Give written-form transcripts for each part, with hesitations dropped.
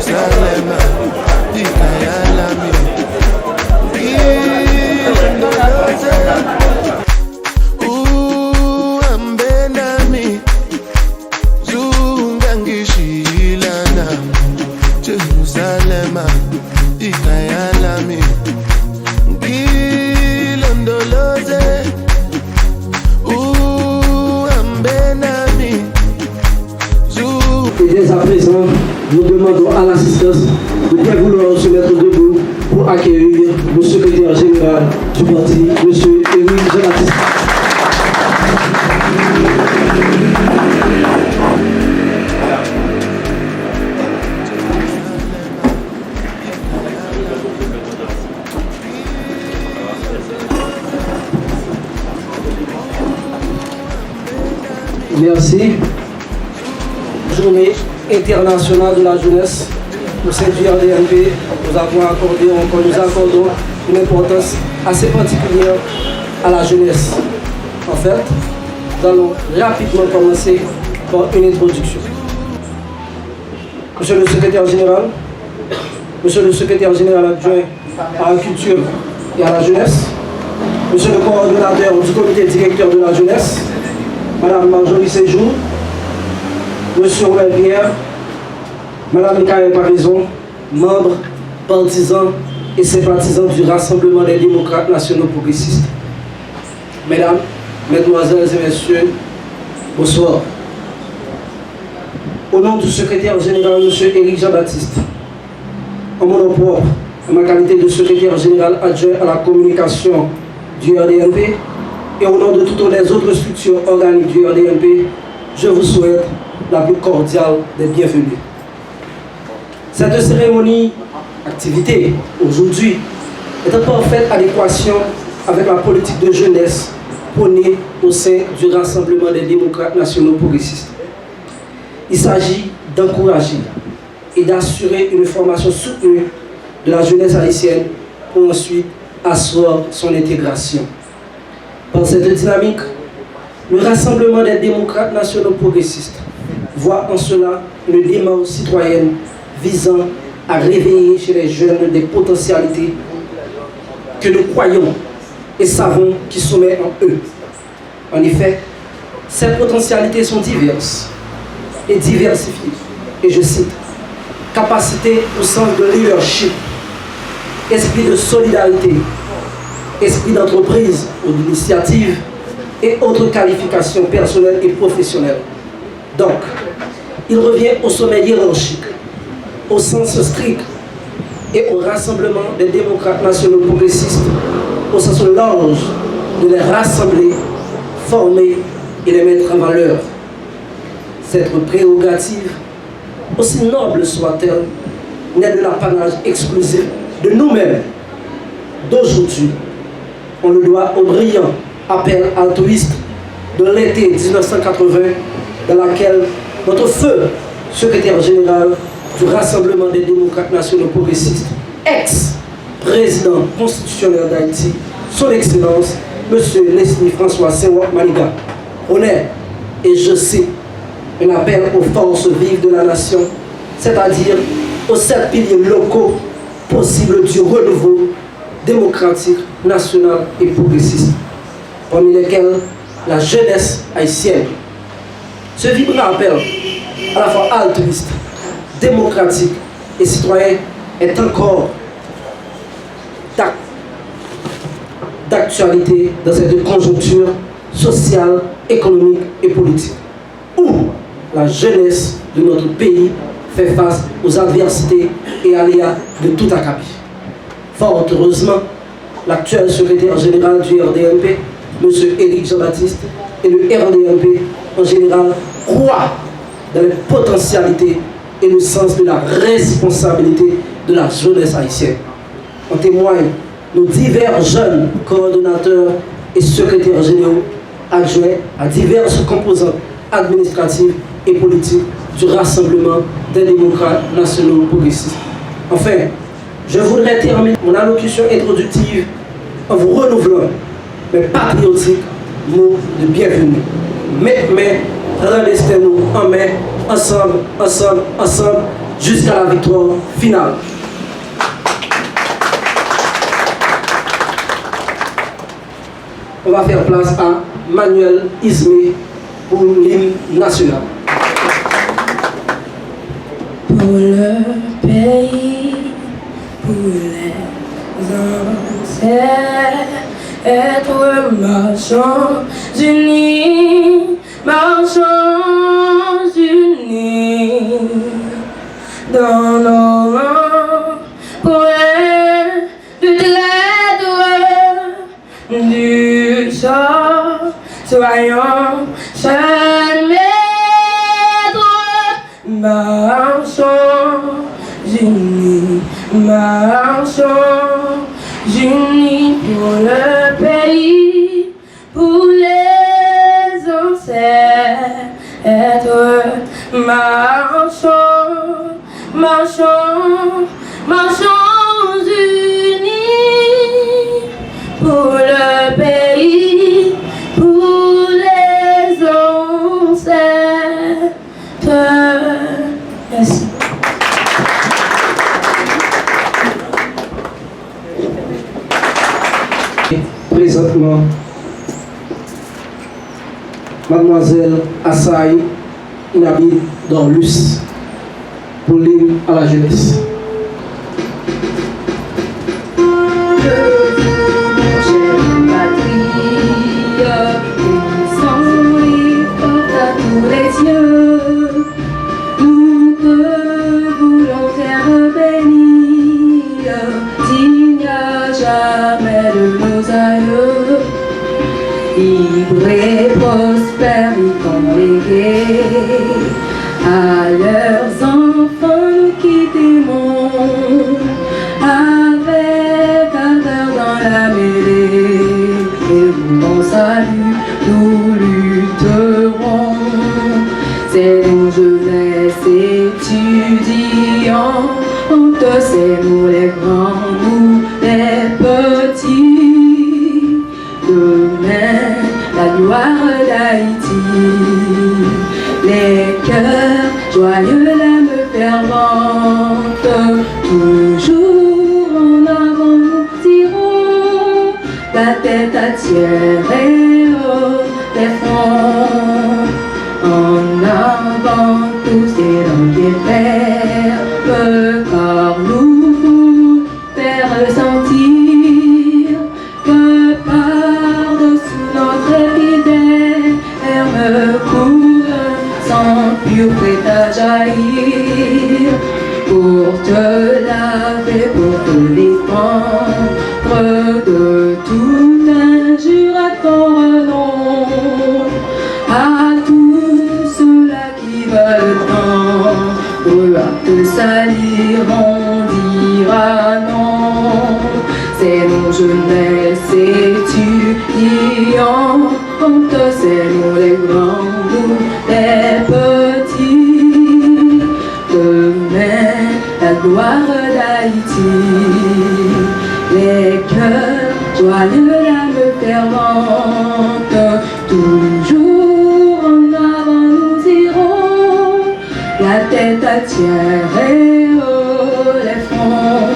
Jerusalem, Ikayalami, Ilondoloze, Ambenami, Zungangishilana, Jerusalem, Ikayalami, Ilondoloze, Ambenami. Et dès à présent, nous demandons à l'assistance de bien vouloir se mettre debout pour accueillir le secrétaire général du parti, M. Éric Jean-Baptiste. Merci. Journée internationale de la jeunesse. Au sein du RDNP, nous accordons une importance assez particulière à la jeunesse. En fait, nous allons rapidement commencer par une introduction. Monsieur le secrétaire général, monsieur le secrétaire général adjoint à la culture et à la jeunesse, monsieur le coordonnateur du comité directeur de la jeunesse, Madame Marjorie Séjour, Monsieur Robert Pierre, Madame Michael Parison, membres, partisans et sympathisants du Rassemblement des démocrates nationaux progressistes. Mesdames, Mesdemoiselles et Messieurs, bonsoir. Au nom du secrétaire général, M. Éric Jean-Baptiste, en mon nom propre, en ma qualité de secrétaire général adjoint à la communication du RDNP, et au nom de toutes les autres structures organiques du RDNP, je vous souhaite la plus cordiale des bienvenus. Cette cérémonie, activité, aujourd'hui, est en parfaite adéquation avec la politique de jeunesse prônée au sein du Rassemblement des démocrates nationaux progressistes. Il s'agit d'encourager et d'assurer une formation soutenue de la jeunesse haïtienne pour ensuite asseoir son intégration. Par cette dynamique, le Rassemblement des démocrates nationaux progressistes voit en cela une démarche citoyenne visant à réveiller chez les jeunes des potentialités que nous croyons et savons qui sommeillent en eux. En effet, ces potentialités sont diverses et diversifiées. Et je cite, capacité au sens de leadership, esprit de solidarité, esprit d'entreprise ou d'initiative et autres qualifications personnelles et professionnelles. Donc, il revient au sommet hiérarchique, au sens strict et au Rassemblement des démocrates nationaux progressistes, au sens large, de les rassembler, former et les mettre en valeur. Cette prérogative, aussi noble soit-elle, n'est de l'apanage exclusif de nous-mêmes, d'aujourd'hui. On le doit au brillant appel altruiste de l'été 1980, dans laquelle notre feu secrétaire général du Rassemblement des démocrates nationaux progressistes, ex-président constitutionnel d'Haïti, son Excellence, M. Leslie François Senghor Maniga, honnête et je cite, un appel aux forces vives de la nation, c'est-à-dire aux 7 piliers locaux possibles du renouveau démocratique, national et progressiste, parmi lesquels la jeunesse haïtienne. Ce vibrant appel, à la fois altruiste, démocratique et citoyen, est encore d'actualité dans cette conjoncture sociale, économique et politique, où la jeunesse de notre pays fait face aux adversités et aléas de tout acabit. Fort heureusement, l'actuel secrétaire général du RDNP, M. Éric Jean-Baptiste, et le RDNP en général croient dans les potentialités et le sens de la responsabilité de la jeunesse haïtienne. En témoignent nos divers jeunes coordonnateurs et secrétaires généraux adjoints à diverses composantes administratives et politiques du Rassemblement des démocrates nationaux progressistes. Enfin, je voudrais terminer mon allocution introductive en vous renouvelant mes patriotiques mots de bienvenue. Mais, rendez-nous en main, ensemble, jusqu'à la victoire finale. On va faire place à Manuel Ismé pour l'hymne national. Pour le pays, pour les ancêtres, marchons unis, marchons unis dans nos rangs pour toutes les douleurs du sort. Soyons seuls maîtres, marchons unis, marchons unis pour le pays, pour les ancêtres, marchons, marchons, marchons unis pour le pays, pour les ancêtres. Merci. Présentement, Mademoiselle Assaï Inabi Dorlus pour l'hymne à la jeunesse. Libre et prospère, ils t'ont légué à leurs enfants nous qui t'aimons avec ardeur dans la mêlée. Et bon salut, nous lutterons. C'est nos jeunesse étudiantes, c'est nous les grands, nous les petits. Demain, la gloire d'Haïti, les cœurs joyeux, l'âme fervente, toujours en avant nous tirons, la tête attirée les fronts, en avant tous et dans les verbes, car nous vous faire sentir que par-dessous notre épidème coule sans pur prêt à jaillir pour te laver, pour te défendre de toute injure à ton renom. À tous ceux-là qui veulent prendre à te salir, on dira non. C'est nos jeunesse étudiantes, c'est nous les grands, nous les petits. Demain, la gloire d'Haïti, les cœurs joyeux, l'âme fervente, toujours en avant nous irons, la tête attirée les fronts.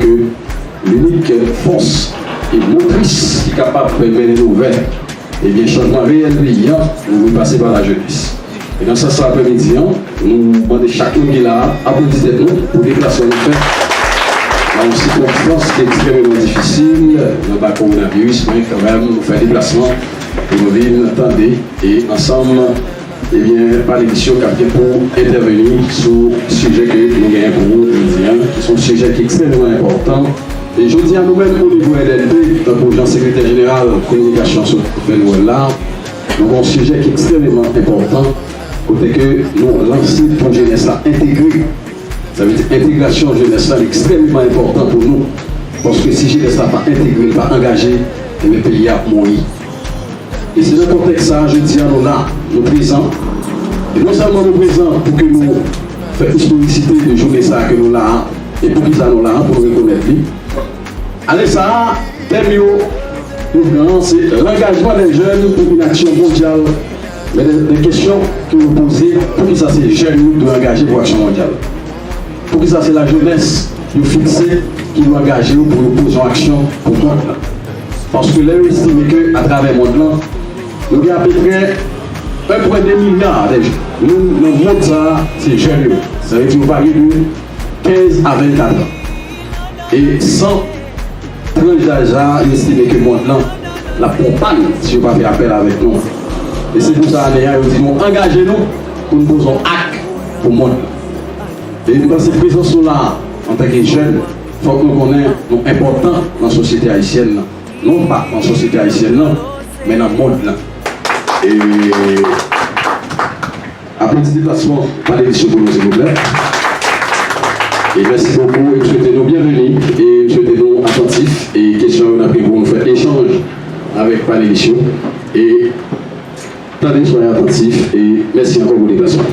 Que l'unique force et motrice qui est capable de faire des nouvelles, et bien changement réel brillant, nous passer par la jeunesse. Et dans ce sens après-midi, nous demandons chacun qui est là, applaudissez-nous pour déplacer nous faire dans une circonstance qui est extrêmement difficile, dans le coronavirus, mais quand même, nous faisons des déplacements pour nous venir entendre et ensemble, et bien, par l'émission qui a pour intervenir sur le sujet que nous gagnons pour vous, qui sont des sujets qui sont extrêmement importants. Et je dis à nous-mêmes au niveau LNP, pour le secrétaire général de communication sur le là, nous avons un sujet qui est extrêmement important, côté que nous lançons pour jeunesse intégrée. Ça veut dire l'intégration jeunesse est extrêmement important pour nous. Parce que si jeunesse n'est pas intégrée, pas engagée, le pays a mouru. Et c'est dans le contexte ça, je dis à nous là, nous présents. Et non seulement nous présents pour que nous fait historicité de journée ça que nous là, et pour qui ça nous là, pour nous reconnaître. Allez, ça, thème, c'est l'engagement des jeunes pour une action mondiale. Mais des questions que vous posez, pour qui ça c'est jeunes doivent engager pour l'action mondiale. Pour qui ça c'est la jeunesse de fixer qui doit engager pour poser en action pour le monde. Parce que là, estime qu'à travers le monde, nous avons à peu près 1,2 milliard de jeunes. Nous, le monde, ça, c'est jeunes. Ça veut dire qu'on varie de 15 à 24 ans. Et sans tranche d'âge, il estime que le monde, la compagne, si je ne vais pas faire appel avec nous. Et c'est pour ça que nous disons, engagez-nous pour nous poser un acte pour le monde. Et dans cette présence-là, en tant que jeunes, il faut que nous connaissions l'important dans la société haïtienne. Non pas dans la société haïtienne, mais dans le monde. Et après ce déplacement, parlez de ce pour nous, s'il vous plaît. Et merci beaucoup, et nous souhaitons nous bienvenus, et nous souhaitons nous attentifs, et question on a pris pour nous faire échange avec Panélicio. Et attendez, soyez attentifs, et merci encore pour le déplacement.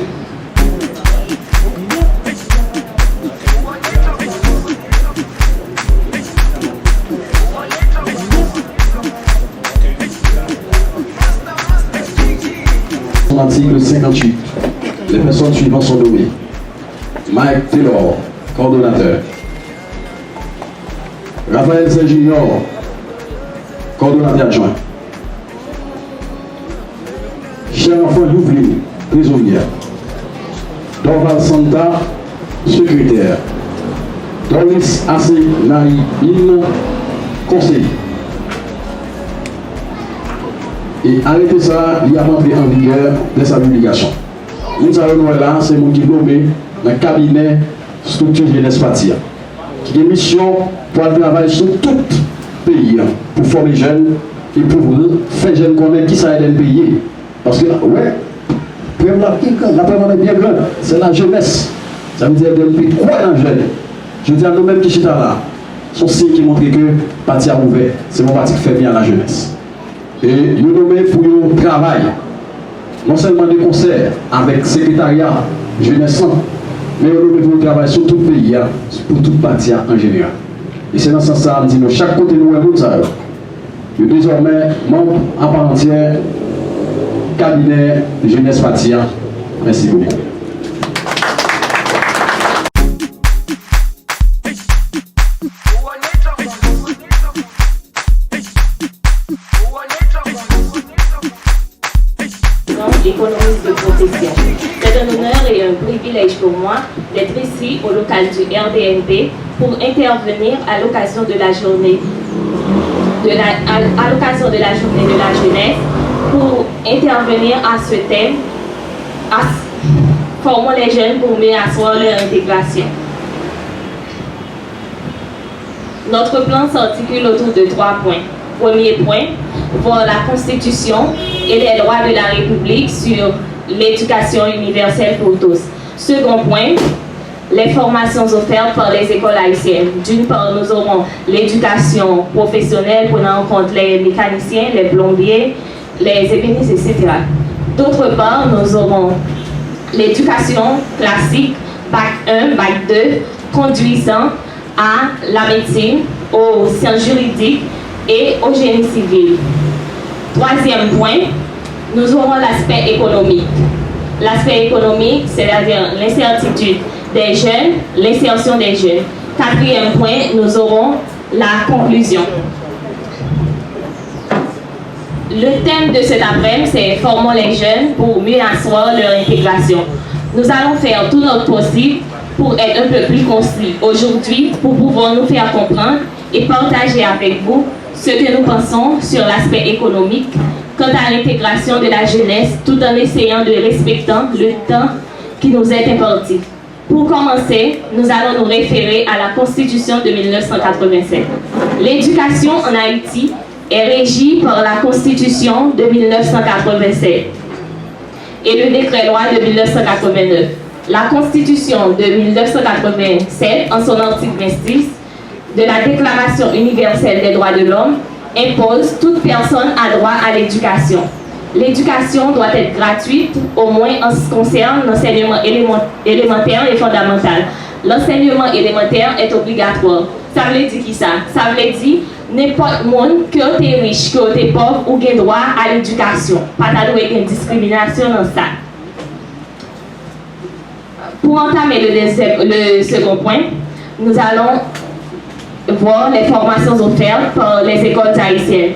Article 58. Les personnes suivantes sont nommées. Mike Taylor, coordonnateur. Raphaël Saint-Junior, coordonnateur adjoint. Cher-Enfant Youvlin, prisonnière. Dorval Santa, secrétaire. Doris Assenaïne, conseiller. Et arrêter ça, il y a entré en vigueur de sa publication. Nous savons là, c'est mon qui nommé dans le cabinet structure jeunesse partie, qui a une mission pour travailler sur tout le pays, pour former les jeunes et pour faire jeunes connaître qui ça aide à payer. Parce que, ouais, la première est bien grande, c'est la jeunesse. Ça veut dire que quoi dans le jeune? Je veux dire, nous-mêmes qui sommes là, sont signes qui montrent que le parti a ouvert. C'est mon parti qui fait bien à la jeunesse. Et nous nommons pour le travail, non seulement des concerts avec le secrétariat jeunesse, mais nous nommons pour le travail sur tout le pays, pour toute partie en général. Et c'est dans ce sens-là, nous disons, chaque côté nous est mondial. Nous désormais membre à part entière, cabinet de jeunesse partie. Merci beaucoup. Économiste de profession. C'est un honneur et un privilège pour moi d'être ici au local du RDNP pour intervenir à l'occasion de la journée à l'occasion de la journée de la jeunesse pour intervenir à ce thème, formons les jeunes pour mieux asseoir leur intégration. Notre plan s'articule autour de 3 points. Premier point, voir la Constitution et les droits de la République sur l'éducation universelle pour tous. Second point, les formations offertes par les écoles haïtiennes. D'une part, nous aurons l'éducation professionnelle prenant en compte les mécaniciens, les plombiers, les ébénistes, etc. D'autre part, nous aurons l'éducation classique, bac 1, bac 2, conduisant à la médecine, aux sciences juridiques et au génie civil. Troisième point, nous aurons l'aspect économique. L'aspect économique, c'est-à-dire l'incertitude des jeunes, l'insertion des jeunes. Quatrième point, nous aurons la conclusion. Le thème de cet après-midi, c'est « Formons les jeunes pour mieux asseoir leur intégration ». Nous allons faire tout notre possible pour être un peu plus concis aujourd'hui, pour pouvoir nous faire comprendre et partager avec vous ce que nous pensons sur l'aspect économique quant à l'intégration de la jeunesse, tout en essayant de respecter le temps qui nous est imparti. Pour commencer, nous allons nous référer à la Constitution de 1987. L'éducation en Haïti est régie par la Constitution de 1987 et le décret-loi de 1989. La Constitution de 1987, en son article 26, de la Déclaration universelle des droits de l'homme, impose toute personne a droit à l'éducation. L'éducation doit être gratuite, au moins en ce qui concerne l'enseignement élémentaire et fondamental. L'enseignement élémentaire est obligatoire. Ça veut dire qui ça? Ça veut dire n'importe monde que tu es riche, que tu es pauvre ou tu as droit à l'éducation. Pas de discrimination dans ça. Pour entamer le second point, nous allons voir les formations offertes par les écoles haïtiennes.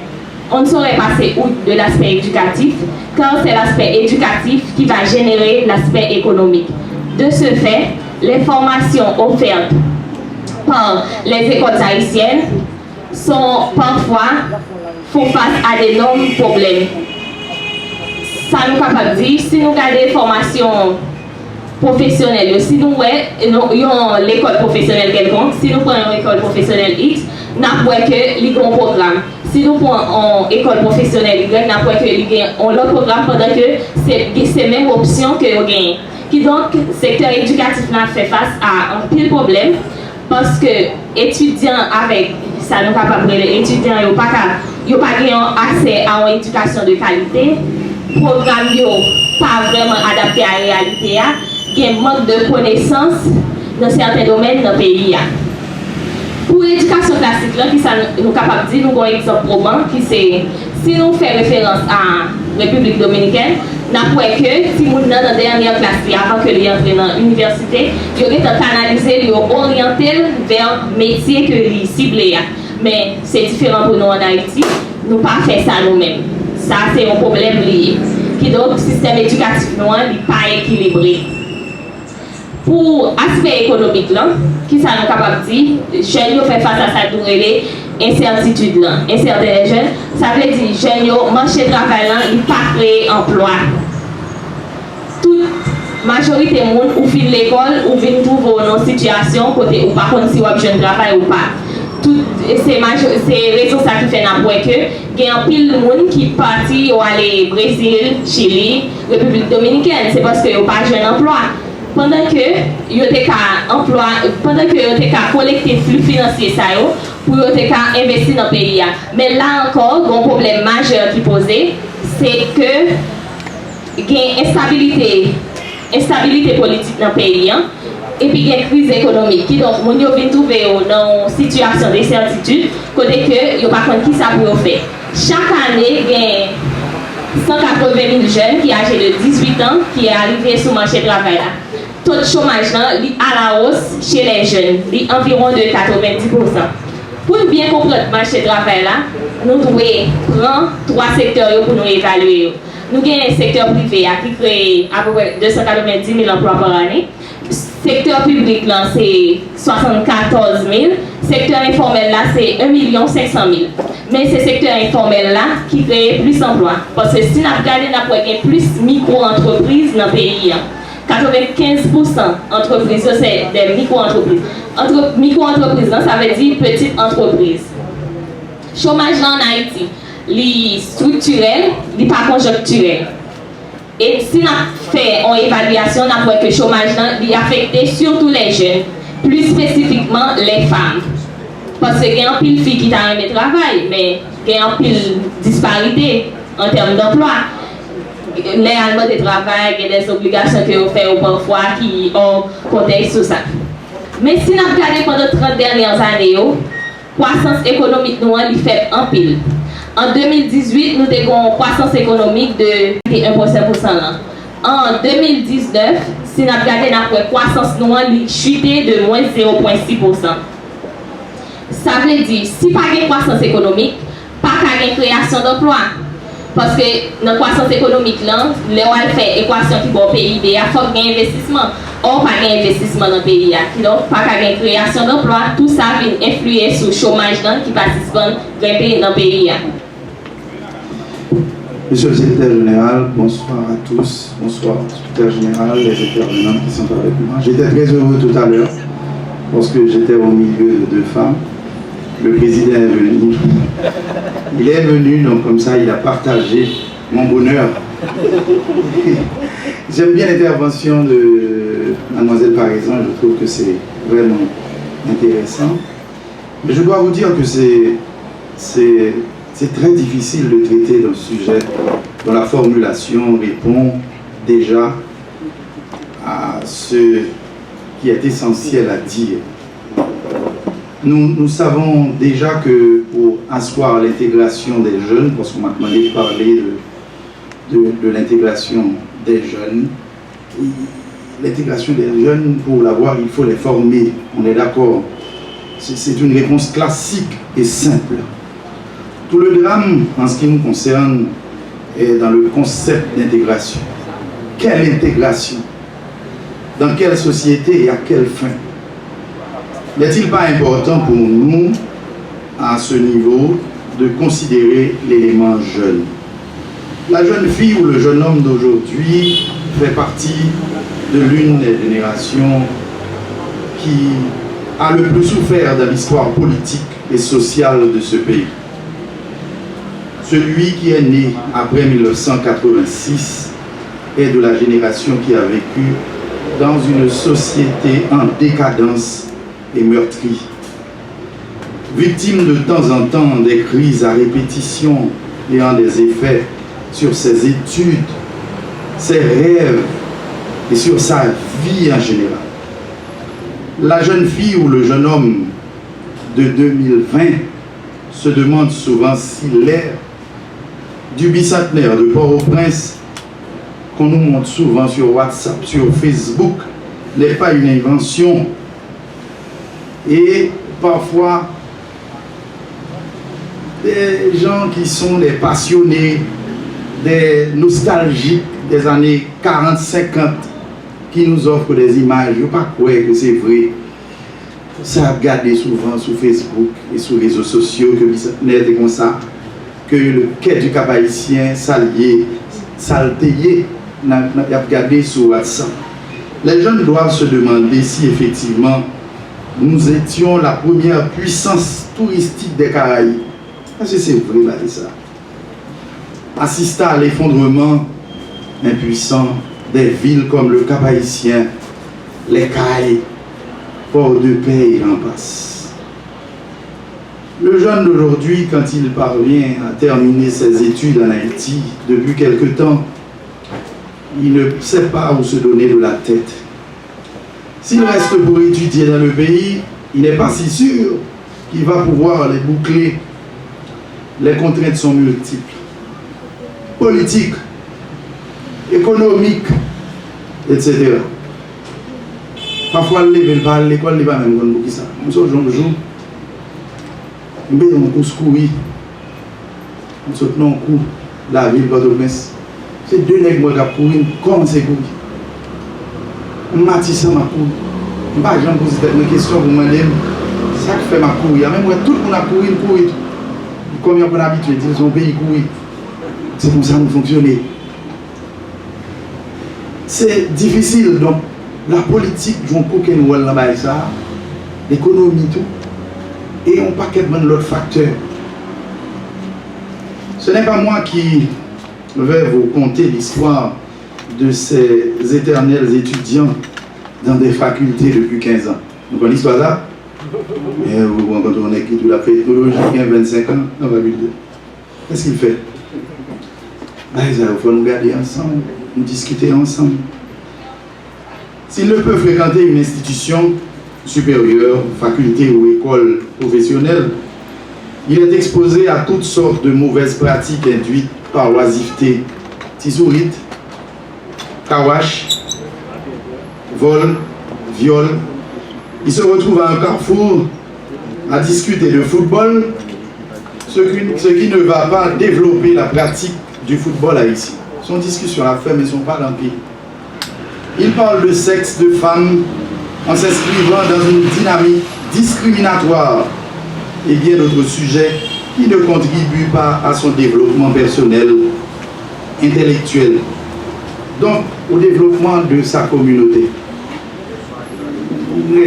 On ne saurait passer outre de l'aspect éducatif, car c'est l'aspect éducatif qui va générer l'aspect économique. De ce fait, les formations offertes par les écoles haïtiennes sont parfois font face à d'énormes problèmes. Ça nous capable de dire, si nous regardons les formations professionnelles, si nous avons l'école professionnelle quelconque, si nous prenons l'école professionnelle X, nous avons que les grands programmes. Si nous prenons l'école professionnelle Y, nous avons que l'autre programme pendant que c'est la même option que vous gagnez. Qui donc, le secteur éducatif là fait face à un pile problème parce que étudiants avec ça nous capable les étudiants n'ont pas accès à une éducation de qualité, programme pas vraiment adapté à la réalité, il y a un manque de connaissances dans certains domaines dans le pays. Pour l'éducation classique, là, qui ça nous capable de dire, nous avons un exemple probant qui c'est, si nous faisons référence à la République dominicaine, nous avons que si nous sommes dans la dernière classe, avant que nous entrions dans l'université, nous avons canalisé, nous avons orienté vers le métier que nous ciblons. Mais c'est différent pour nous en Haïti, nous pas fait ça nous-mêmes. Ça, c'est un problème lié. Qui donc, le système éducatif n'est pas équilibré. Pour l'aspect économique, là, qui ça nous capable de dire, les jeunes fait face à ça pour les incertitudes. Incertitudes jeunes, ça veut dire que les jeunes, marché de travail, ils ne pas créer emploi. Toute majorité des gens ou fin l'école ou viennent trouver une situation côté ou par contre si vous avez un travail ou pas. C'est raison ça qui fait n'importe que il y a un pile de monde qui parti ou aller Brésil, Chili, République dominicaine, c'est parce que vous pas un emploi. Pendant que vous avez emploi, pendant que vous avez collecté flux financier ça pour vous investir dans le pays. Mais là encore, un problème majeur qui posé, c'est que il y a une instabilité politique dans le pays. Et puis il y a une crise économique qui donc nous vient trouver dans une situation d'incertitude côté que yo pas compte qui ça pour faire. Chaque année il y a 180 000 jeunes qui âgés de 18 ans qui est arrivé sur le marché du travail là. Taux de chômage là à la hausse chez les jeunes, environ de 90%. Pour bien comprendre le marché du travail là, nous devons prendre 3 secteurs pour nous évaluer. Nous avons un secteur privé qui crée à peu près 290 000 emplois par année. Secteur public là c'est 74 000, secteur informel là c'est 1 500 000. Mais c'est secteur informel là qui crée plus d'emplois. Parce que si nous regardons, nous avons plus micro-entreprises dans le pays. 95% d'entreprises, c'est des micro-entreprises. Micro-entreprises, ça veut dire petites entreprises. Chômage là en Haïti, il est structurel, il n'est pas conjoncturel. Et si on fait une évaluation, on voit que le chômage est affecté surtout les jeunes, plus spécifiquement les femmes. Parce qu'il y a un pile de filles qui ont aimé travail, mais il y a un pile de disparité en termes d'emploi. Les Allemands de travail, il y a des obligations que vous faites parfois qui ont contexte sur ça. Mais si on regarde pendant 30 dernières années, la croissance économique nous a fait en pile. En 2018, nous avons une croissance économique de 1,7%. En 2019, si nous regardons la croissance nous a chuté de moins 0,6%. Ça veut dire, si pas de croissance économique, pas de création d'emplois. Parce que dans la croissance économique, les fait équation qui bon PIB, il faut qu'il y ait un investissement. Or, pas d'investissement dans le pays. Donc, pas de création d'emplois, tout ça vient influer sur le chômage qui participe dans le pays. Monsieur le secrétaire général, bonsoir à tous. Bonsoir, secrétaire général, les intervenants qui sont avec moi. J'étais très heureux tout à l'heure parce que j'étais au milieu de 2 femmes. Le président est venu. Il est venu, donc comme ça, il a partagé mon bonheur. J'aime bien l'intervention de Mademoiselle Paraisan, je trouve que c'est vraiment intéressant. Mais je dois vous dire que c'est très difficile de traiter d'un sujet dont la formulation répond déjà à ce qui est essentiel à dire. Nous savons déjà que pour asseoir l'intégration des jeunes, parce qu'on m'a demandé de parler de l'intégration des jeunes, l'intégration des jeunes, pour l'avoir, il faut les former, on est d'accord. C'est une réponse classique et simple. Tout le drame, en ce qui nous concerne, est dans le concept d'intégration. Quelle intégration? Dans quelle société et à quelle fin? N'est-il pas important pour nous, à ce niveau, de considérer l'élément jeune? La jeune fille ou le jeune homme d'aujourd'hui fait partie de l'une des générations qui a le plus souffert de l'histoire politique et sociale de ce pays. Celui qui est né après 1986 est de la génération qui a vécu dans une société en décadence et meurtrie. Victime de temps en temps des crises à répétition ayant des effets sur ses études, ses rêves et sur sa vie en général. La jeune fille ou le jeune homme de 2020 se demande souvent si l'ère du bicentenaire de Port-au-Prince qu'on nous montre souvent sur WhatsApp, sur Facebook, n'est pas une invention. Et parfois, des gens qui sont des passionnés, des nostalgiques des années 40-50, qui nous offrent des images, je ne sais pas quoi que c'est vrai. Ça a regardé souvent sur Facebook et sur les réseaux sociaux que bicentenaire est comme ça, que le quai du Cap Haïtien s'allier, saltéier, n'a regardé sur WhatsApp. Les jeunes doivent se demander si effectivement nous étions la première puissance touristique des Caraïbes. Est-ce que c'est vrai, là, ça? Assister à l'effondrement impuissant des villes comme le Cap Haïtien, les Caraïbes, Port-de-Paix et en passe. Le jeune d'aujourd'hui, quand il parvient à terminer ses études en Haïti, depuis quelque temps, il ne sait pas où se donner de la tête. S'il reste pour étudier dans le pays, il n'est pas si sûr qu'il va pouvoir les boucler. Les contraintes sont multiples. Politiques, économiques, etc. Parfois, il va à l'école, il va même pour ça. On sort jour, on met un coup courir. On saute un coup, la ville Port-au-Prince. C'est deux nègres qui ont couru, comment c'est courir? Matisse m'a couru. Je ne vais pas poser une question pour me dire ça qui fait ma courir. Même moi, tout le monde a couru. Combien on a habitué, c'est son pays courir. C'est comme ça que nous fonctionnons. C'est difficile, donc la politique joue aucun rôle dans ça, l'économie, tout, et on paquet de l'autre facteur. Ce n'est pas moi qui vais vous conter l'histoire de ces éternels étudiants dans des facultés depuis 15 ans. Vous connaissez l'histoire là? Et quand on est qui tout la technologie, il y a 25 ans dans la faculté. Qu'est-ce qu'il fait? Il faut nous garder ensemble, nous discuter ensemble. S'il ne peut fréquenter une institution supérieure, faculté ou école professionnelle, il est exposé à toutes sortes de mauvaises pratiques induites par l'oisiveté, tisourite, kawash, vol, viol. Il se retrouve à un carrefour à discuter de football, ce qui ne va pas développer la pratique du football haïtien. Son discussion a fait, mais son pas l'empire. Il parle de sexe, de femmes, en s'inscrivant dans une dynamique discriminatoire et bien d'autres sujets qui ne contribuent pas à son développement personnel, intellectuel, donc au développement de sa communauté. Nous avons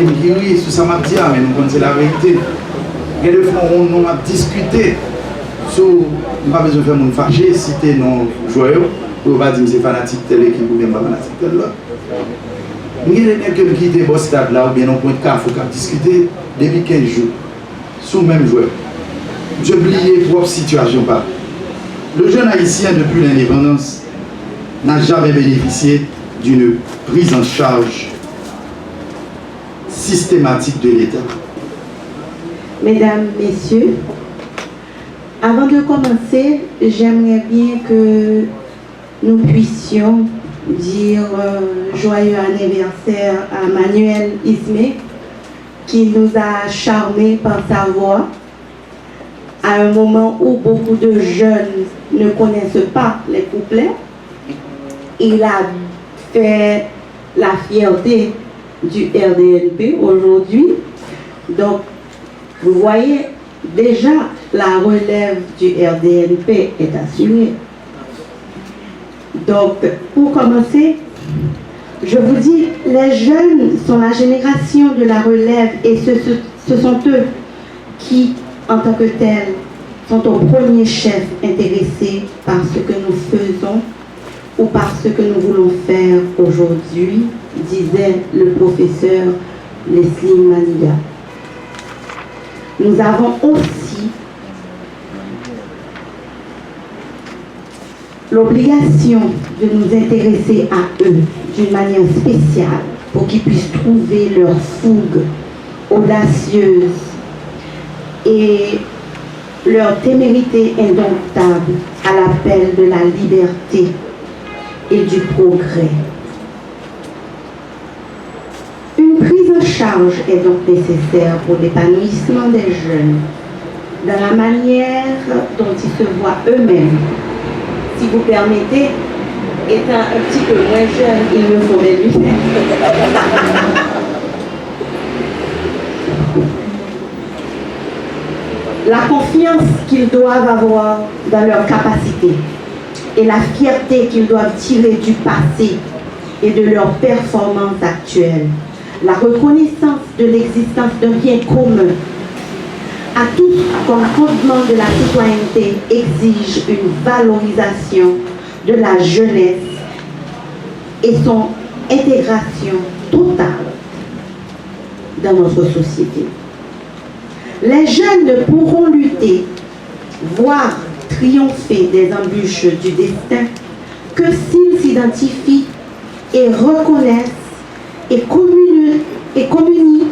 dit, mais nous c'est la vérité. Et de fois, on a discuté sur. On n'a pas besoin de faire mon fâché, citer nos joueurs, pour ne pas dire que c'est fanatique telle équipe ou bien pas fanatique telle l'autre. Nous avons quelqu'un qui était au stade là, ou bien on point de café, on a discuté depuis 15 jours, sur le même joueur. J'ai oublié propre situation. Le jeune haïtien, depuis l'indépendance, n'a jamais bénéficié d'une prise en charge systématique de l'État. Mesdames, Messieurs, avant de commencer, j'aimerais bien que nous puissions dire joyeux anniversaire à Manuel Ismé, qui nous a charmés par sa voix, à un moment où beaucoup de jeunes ne connaissent pas les couplets. Il a fait la fierté du RDNP aujourd'hui. Donc, vous voyez, déjà, la relève du RDNP est assurée. Donc, pour commencer, je vous dis, les jeunes sont la génération de la relève et ce sont eux qui, en tant que tels, sont au premier chef intéressés par ce que nous faisons ou par ce que nous voulons faire aujourd'hui, disait le professeur Leslie Maniga. Nous avons aussi l'obligation de nous intéresser à eux d'une manière spéciale pour qu'ils puissent trouver leur fougue audacieuse et leur témérité indomptable à l'appel de la liberté et du progrès. Une prise en charge est donc nécessaire pour l'épanouissement des jeunes dans la manière dont ils se voient eux-mêmes. Si vous permettez, étant un petit peu moins jeune, il me faut mes lunettes. La confiance qu'ils doivent avoir dans leurs capacités et la fierté qu'ils doivent tirer du passé et de leurs performances actuelles. La reconnaissance de l'existence d'un bien commun à tous comme fondement de la citoyenneté exige une valorisation de la jeunesse et son intégration totale dans notre société. Les jeunes ne pourront lutter, voire triompher des embûches du destin que s'ils s'identifient et reconnaissent et communient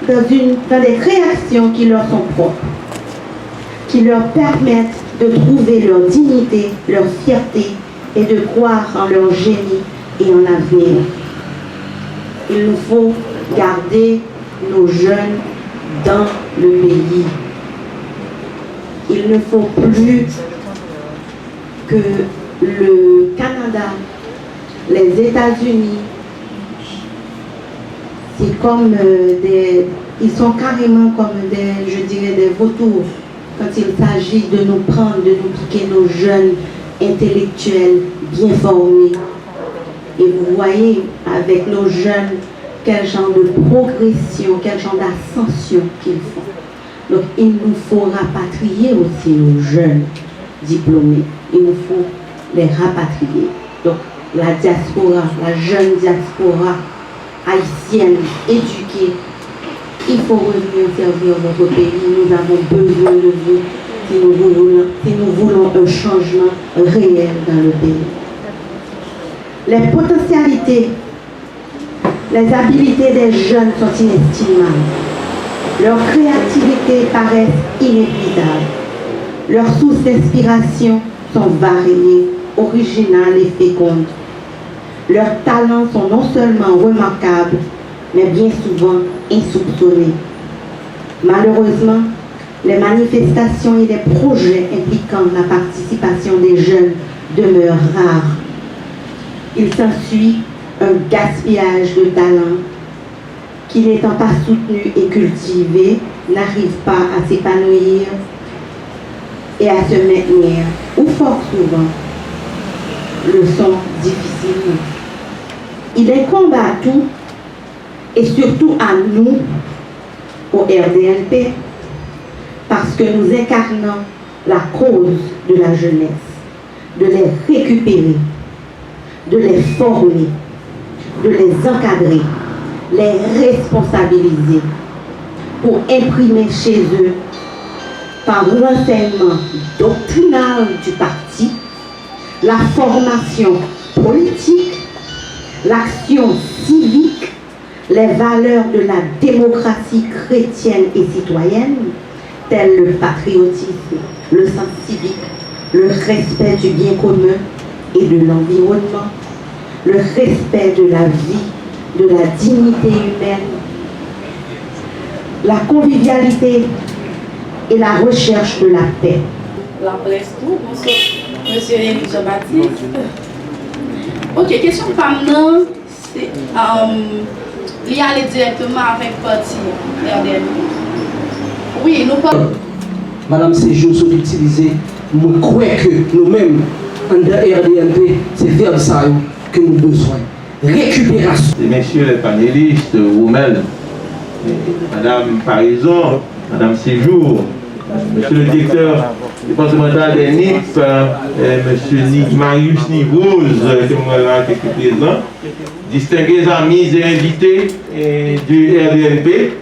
dans des créations qui leur sont propres, qui leur permettent de trouver leur dignité, leur fierté et de croire en leur génie et en l'avenir. Il nous faut garder nos jeunes dans le pays. Il ne faut plus que le Canada, les États-Unis, c'est comme ils sont carrément comme je dirais des vautours quand il s'agit de nous prendre, de nous piquer nos jeunes intellectuels bien formés. Et vous voyez avec nos jeunes quel genre de progression, quel genre d'ascension qu'ils font. Donc il nous faut rapatrier aussi nos jeunes diplômés. Il nous faut les rapatrier. Donc la diaspora, la jeune diaspora haïtienne, éduquée, il faut revenir servir votre pays. Nous avons besoin de vous si nous voulons un changement réel dans le pays. Les potentialités, les habiletés des jeunes sont inestimables. Leur créativité paraît inépuisable. Leurs sources d'inspiration sont variées, originales et fécondes. Leurs talents sont non seulement remarquables, mais bien souvent insoupçonnés. Malheureusement, les manifestations et les projets impliquant la participation des jeunes demeurent rares. Il s'ensuit un gaspillage de talents qui, n'étant pas soutenu et cultivé, n'arrive pas à s'épanouir et à se maintenir, ou fort souvent, le sont difficilement. Il incombe à tout, et surtout à nous, au RDNP, parce que nous incarnons la cause de la jeunesse, de les récupérer, de les former, de les encadrer, les responsabiliser, pour imprimer chez eux, par l'enseignement doctrinal du parti, la formation politique, l'action civique, les valeurs de la démocratie chrétienne et citoyenne, tels le patriotisme, le sens civique, le respect du bien commun et de l'environnement, le respect de la vie, de la dignité humaine, la convivialité et la recherche de la paix. La presse tout, bonsoir, monsieur Elijah Baptiste. Ok, question femme, c'est lié aller directement avec parti RDNP. Oui, nous parlons. Madame Séjour sont utilisés, je crois que nous-mêmes, en RDNP, c'est vers ça que nous avons besoin. Récupération. Messieurs les panélistes, vous-même, Madame Parison, Madame Séjour, Monsieur le directeur départemental des NIP, Monsieur Marius Nivose, qui est présent, distingués amis et invités du RDNP,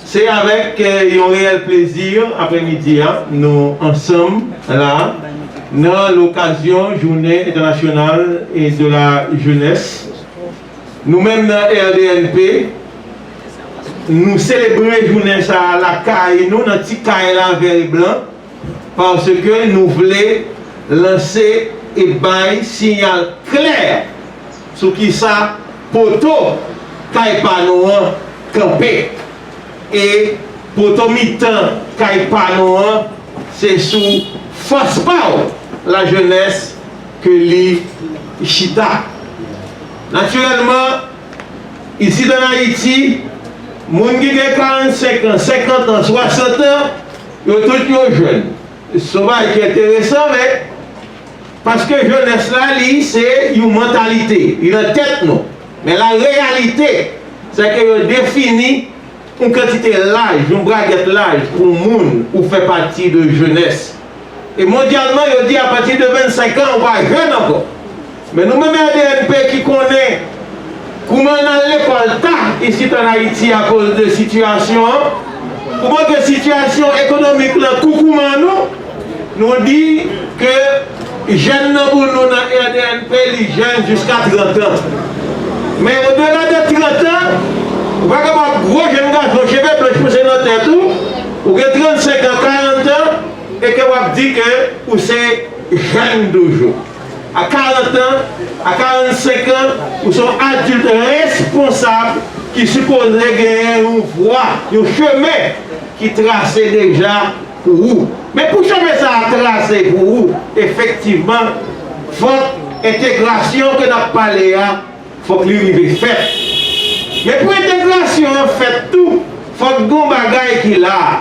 c'est avec un réel plaisir, après-midi, nous ensemble, là, dans l'occasion Journée internationale et de la jeunesse. Nous-mêmes dans RDNP, nous célébrons la journée à la caille, nous, dans petit caille là, vert et blanc, parce que nous voulons lancer et bailler signal clair sur qui ça, poteau, caille panoan, campé. Et poteau mi-temps, caille panoan, c'est sous force power, la jeunesse que les chita. Naturellement, ici dans Haïti, les gens qui ont 45 ans, 50 ans, 60 ans, ils sont tous jeunes. C'est qui est intéressant, mais parce que jeunesse là, c'est une mentalité, une tête non. Mais la réalité, c'est qu'ils définissent une quantité d'âge, une braguette d'âge pour le monde où fait partie de jeunesse. Et mondialement, ils disent à partir de 25 ans, on va jeune encore. Mais nous-mêmes, RDNP qui connaît comment on a l'école tard ici en Haïti à cause de situation, comment que situation économique là, coucouman nous dit que les jeunes pour nous dans RDNP, les jeunes jusqu'à 30 ans. Mais au-delà de 30 ans, vous voyez que gros jeune garçon, je vais plus pousser notre tête, ou que 35 ans, 40 ans, et que vous dites que vous êtes jeune toujours. À 40 ans, à 45 ans, vous êtes adultes responsables qui supposent gagner une voie, un chemin qui trace déjà pour vous. Mais pour chemin ça a tracé pour vous, effectivement, votre intégration que nous avons parlé, il faut que l'université faite. Mais pour l'intégration, fait tout, il faut que vous bagaille qui là.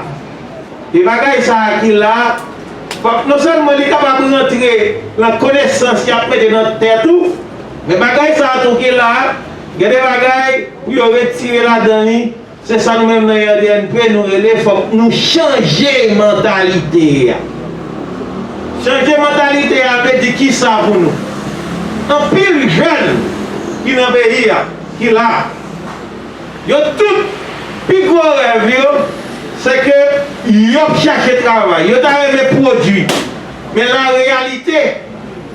Et bagaille ça qui là. Non seulement il est capable de rentrer la connaissance qui a mis dans notre tête, mais bagaille ça tout qui là, il y a des bagailles où il retiré là-dedans. C'est ça nous-mêmes dans le RDNP, nous relève, il faut que nous changer la mentalité. Changer la mentalité avec dit qui ça pour nous. Un pile jeune qui est dans le pays, qui là, il y a tout plus gros rêve, c'est que ils ont cherché travail, ils ont des produits. Mais la réalité,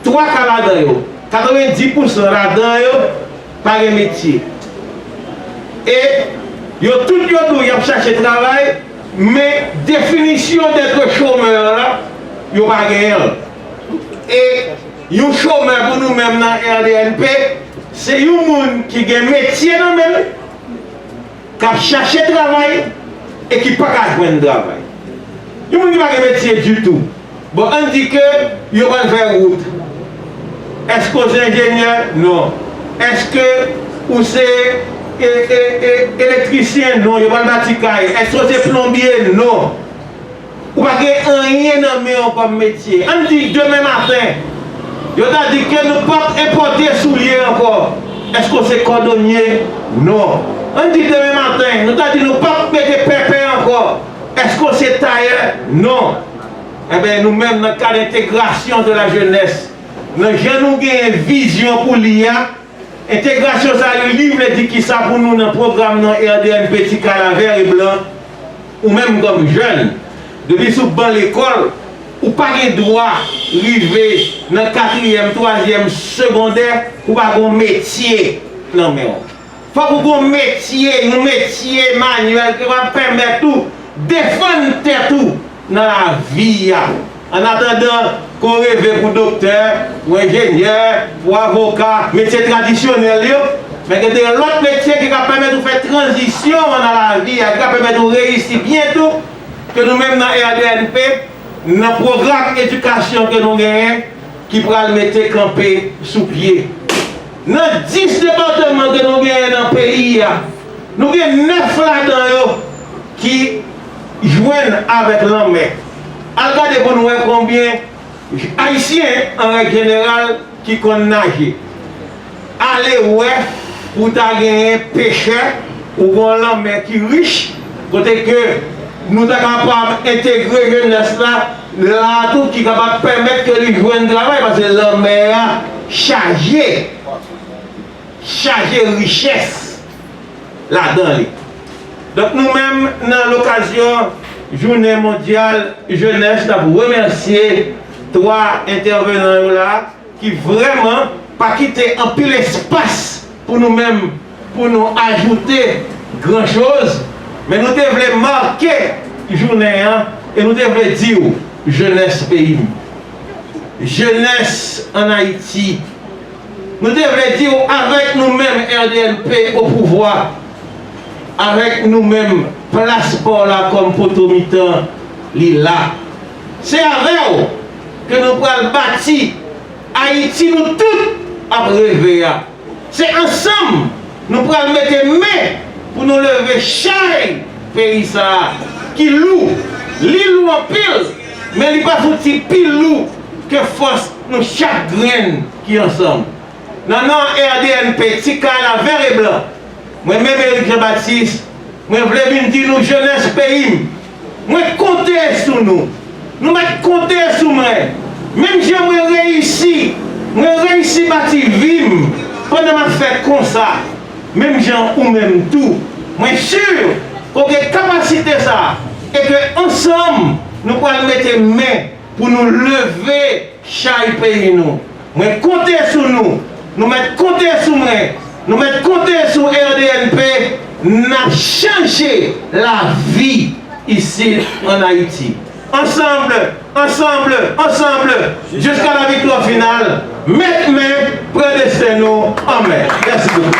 3 cas là-dedans, 90% là-dedans, pas de métier. Et ils ont tout dit, ils ont cherché travail, mais définition d'être chômeur là, ils n'ont pas gagné. Et un chômeur pour nous-mêmes dans la RDNP, c'est un monde qui a un métier dans le même, qui a cherché travail, et qui n'a pas jouer de travail. Il n'y a pas de métier du tout. Bon, on dit que il va faire route. Est-ce que vous êtes ingénieur? Non. Est-ce que vous êtes électricien? Non. Il va bâtir. Est-ce que vous êtes plombier? Non. Vous n'avez rien comme métier. On dit demain matin, il a dit que nous ne pouvons pas importer souliers encore. Est-ce que c'est cordonnier? Non. On dit demain matin, nous avons dit nous ne pouvons pas mettre pépé encore. Est-ce que c'est tailleur? Non. Eh bien, nous-mêmes, dans le cas d'intégration de la jeunesse, nous avons une vision pour l'IA. Intégration, ça le livre dit qui ça pour nous dans le programme dans RDN Petit Calaver et Blanc, ou même comme jeunes. Depuis sous ban l'école, ou pas de droit d'arriver dans le 4e, 3e, secondaire, ou pas de métier. Non, mais il faut que un métier manuel qui va permettre tout, défendre tout dans la vie. En attendant qu'on rêve pour docteur, pour ingénieur, pour avocat, métier traditionnel, mais il y a l'autre métier qui va permettre de faire transition dans la vie, qui va permettre de réussir bientôt, que nous-mêmes dans RDNP, dans le programme d'éducation que nous avons, qui pourra le mettre campé sous pied. Dans 10 départements que nous avons dans le pays, nous avons 9 là-dedans qui joignent avec l'homme. Regardez pour nous voir combien Haïtiens en règle générale qui connaissent nager. Allez ouais pour gagner pêcheur ou l'homme qui est riche, côté que nous sommes capables d'intégrer jeunesse là tout qui est capable de permettre que lui joigne travail parce que l'homme est chargé richesse là-dedans. Donc nous-mêmes, dans l'occasion Journée mondiale jeunesse, nous remercier 3 intervenants là qui vraiment pas quitté un pile espace pour nous-mêmes, pour nous ajouter grand chose, mais nous devons marquer journée et nous devons dire jeunesse pays, jeunesse en Haïti. Nous devons dire avec nous-mêmes RDNP au pouvoir, avec nous-mêmes place pour là comme potomitan là. C'est avec eux que nous pourrons bâtir Haïti, nous tous à rêver. C'est ensemble nous pourrons mettre main pour nous lever chaque pays ça qui loue, l'île en pile, mais il n'y a pas foutu pile lourd que force nous chaque graine qui est ensemble. Non, RDNP, Tika la vert et blanc. Moi-même, Éric Jean-Baptiste, moi, je voulais dire nous, jeunesse pays. Moi, comptez sur nous. Nous mettons compter sur moi. Même si je réussis à bâtir vivre pendant ma fête comme ça. Même gens ou même tout. Moi, sûr qu'on a capacité ça. Et que ensemble, nous pouvons mettre main pour nous lever chaque pays. Moi, comptez sur nous. Nous mettons compter sur moi. Nous mettons compter sur RDNP. N'a changé la vie ici en Haïti. Ensemble, jusqu'à la victoire finale, mettez main, prédestinez-nous. Amen. Merci beaucoup.